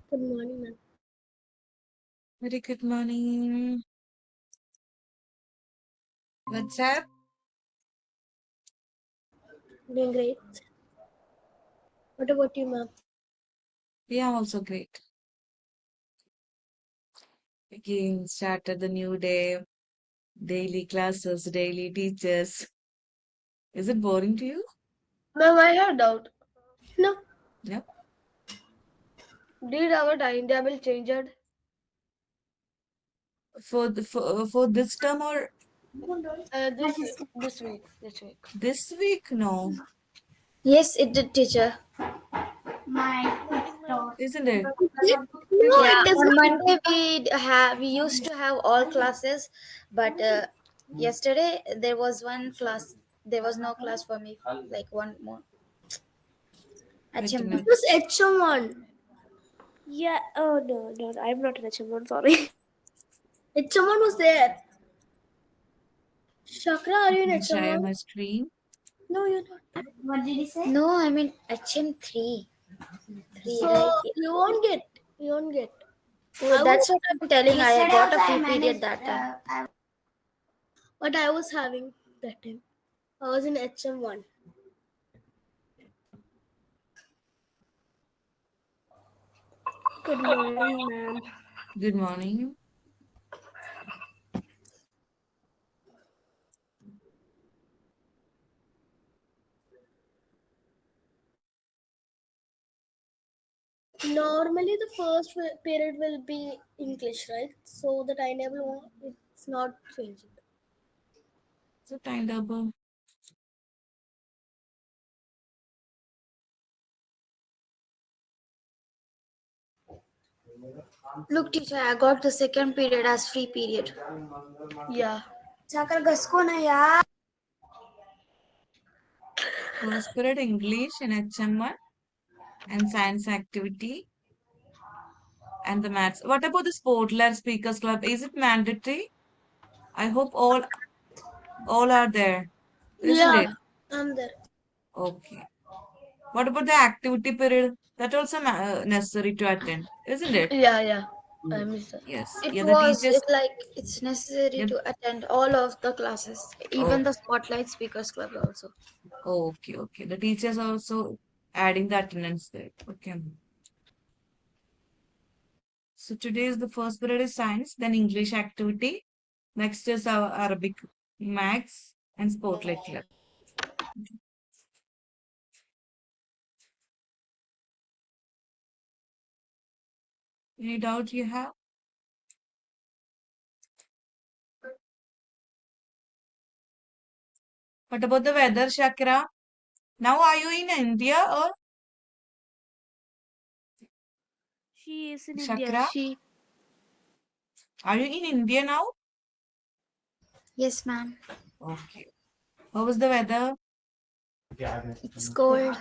Good morning, ma'am. Very good morning. What's up? Doing great. What about you, ma'am? Yeah, I'm also great. Again, started the new day, daily classes, daily teachers. Is it boring to you? Ma'am, I have doubt. No. No. Did our timetable changed? For this term or This week. this week? No, Yes, it did, teacher. Morning, ma'am. isn't it? No, Yeah, it on doesn't. Monday we used to have all classes, but yesterday there was one class. There was no class for me, like one more Wait a HM It one. minute. was HM1. Yeah. Oh no, no, no, I'm not an HM1. Sorry. HM1 was there. Shakra, are you in Can share HM1? my screen. No, you're not. What did he say? No, I mean HM3. Three, So right? you won't get. You won't get. Oh, I was, that's what I'm telling. I got a free period that time. what I was having that time. I was in HM1. Good morning, ma'am. Good morning. Normally, the first period will be English, right? So the timetable it's not changing. It's a timetable. Look, teacher, I got the second period as free period. Yeah. जाकर घसको ना यार. First period English in HM1 and science activity and the maths. What about the Sportler Speakers Club? Is it mandatory? I hope all are there, isn't Yeah, it? Yeah. I'm there. Okay. What about the activity period? That also necessary to attend, isn't it? Yeah. I missed that. Yes. It Yeah, the was teachers. it like it's necessary Yeah. to attend all of the classes, even Oh, the Spotlight Speakers Club also. okay, okay. The teachers also adding the attendance there. Okay. So today is the first period is science, then English activity. Next is our Arabic, Maths, and Spotlight Club. Any doubt you have? What about the weather, Shakira? Now are you in India or She is in India. Shakira? She. Are you in India now? Yes, ma'am. Okay. How was the weather? It's cold.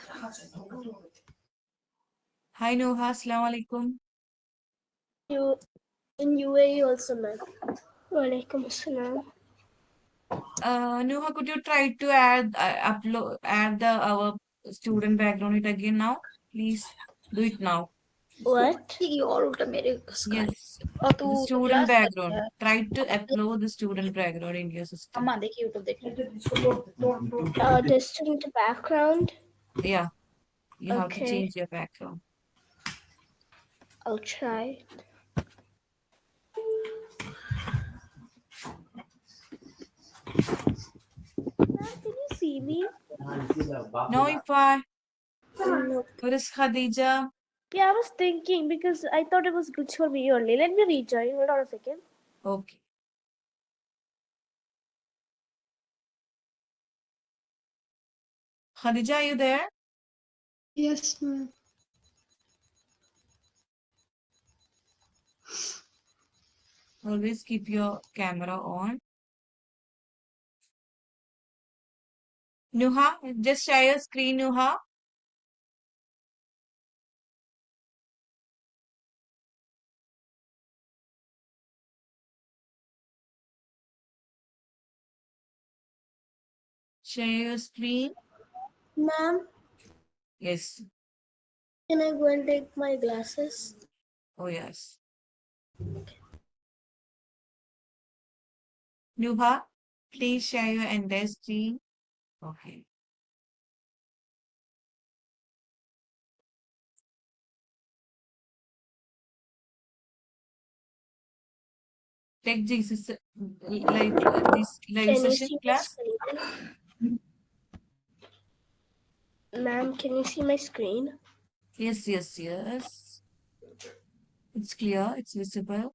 Hi Noha, Assalamu alaikum. You in UAE also, ma'am. Walaikum assalam. Noha, could you try to add the our student background it again now? Please do it now. What? ये और उल्टा मेरे घसका रही. Yes, और तू the student class कर रही background. है. Try to upload the student background in your system. अम्मा देखिए यूट्यूब देख रही है. Distant background. Yeah, you have to Okay, change your background. I'll try. Ma'am, can you see me? Now if I, No. where is Khadija? Yeah, I was thinking because I thought it was good for me only. Let me rejoin. Hold on a second. Okay. Khadija, are you there? Yes, ma'am. Always keep your camera on. Nuha, just share your screen, Nuha. Share your screen. Ma'am, Yes. can I go and take my glasses? Oh, yes. Nuha, please share your entire screen. Okay. Take Jesus this live Can you session see my class. screen? Ma'am, can you see my screen? Yes, yes, yes. It's clear. It's visible.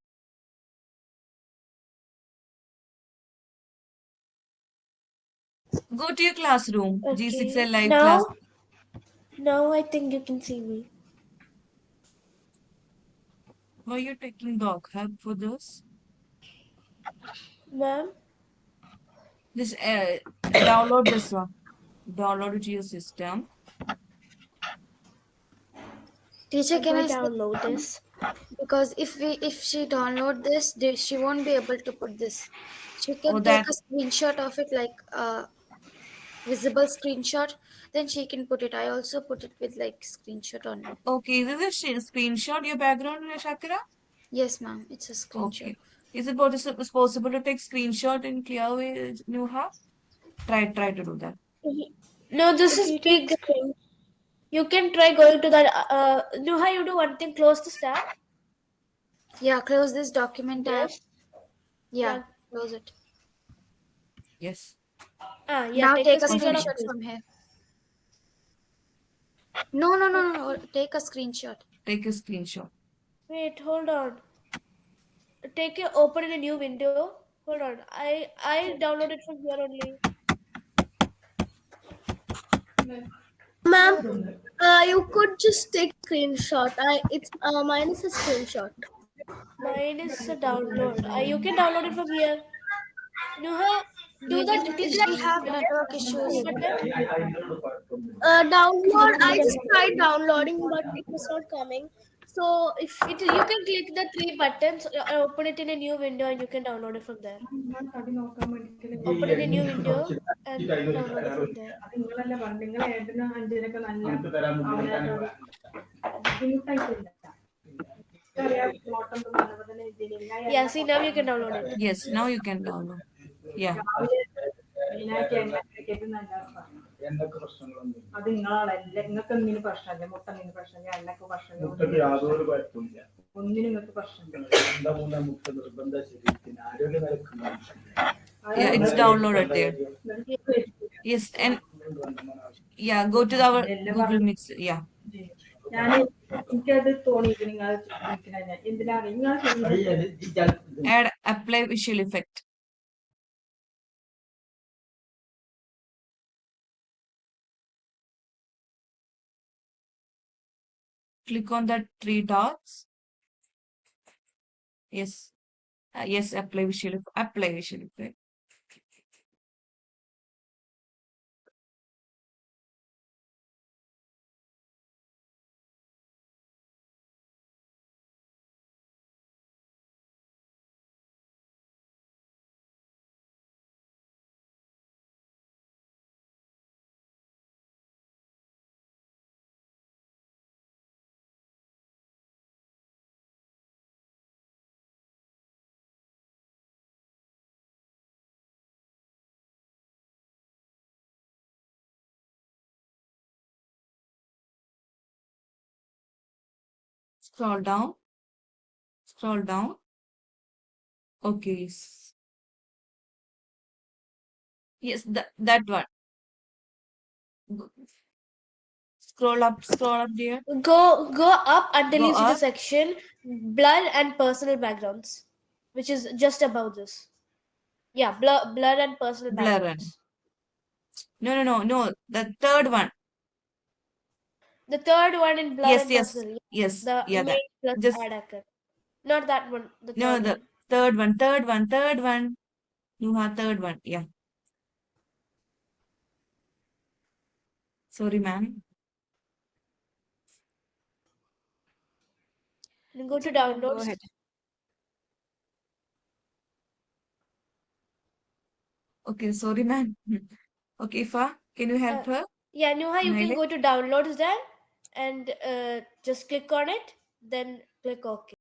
Go to your classroom. G6A Okay. live class. Now I think you can see me. Why are you taking dog help for this? Ma'am, This download this one. Download it to your system. Teacher, I'm can going I to say download something? this. Because if she download this, she won't be able to put this. She Oh, can take that a screenshot of it, like a visible screenshot. Then she can put it. I also put it with like screenshot only. okay. This is a screenshot your background, Shakira. Yes, ma'am. It's a screenshot. Okay. Is it possible to take screenshot in clear way, Nuha? Try to do that. No, this If is you take big. screen, You can try going to that. Know how you do one thing? Close the tab. Yeah, close this document tab. Dash. Yeah, Yeah. close it. Yes. Yeah. Now Take a take a One screenshot of second. screenshot this. from here. No. Take a screenshot. Take a screenshot. Wait, hold on. Take it. Open in a new window. Hold on. I downloaded from here only. ma'am, you could just take screenshot. It's mine is a screenshot. Mine is a download. You can download it from here. Nuha, do that. Click We have that network three issues. button. Download. I just tried downloading, but it was not coming. So if You can click the three buttons. Open it in a new window, and you can download it from there. Open in a new window and download it from there. Yeah. See, now you can download it. Yes. Now you can download. Yeah. Yeah. It's downloaded there. Yeah. Yes. And yeah, go to our Google Mix. Yeah. Add apply visual effect. Click on the three dots. Yes. Yes. Apply visual. Apply visual effect. Scroll down. Scroll down. Okay. Yes. That one. Scroll up there. Go up until Go you see the up. section blood and personal backgrounds, which is just above this. Yeah, blood and personal Blur on. backgrounds. No. The third one. The third one in blood Yes, and yes, personal. Yeah, yes. the Yeah, that. image plus Just add icon. Not that one. The no, third the one. third one. You have third one. Yeah. Sorry, ma'am. And go to Ma'am, go downloads. ahead. Okay, sorry, ma'am. Okay, Fa, can you Uh, help her? yeah, Nuha, you can Naile? go to downloads there and just click on it. then click OK.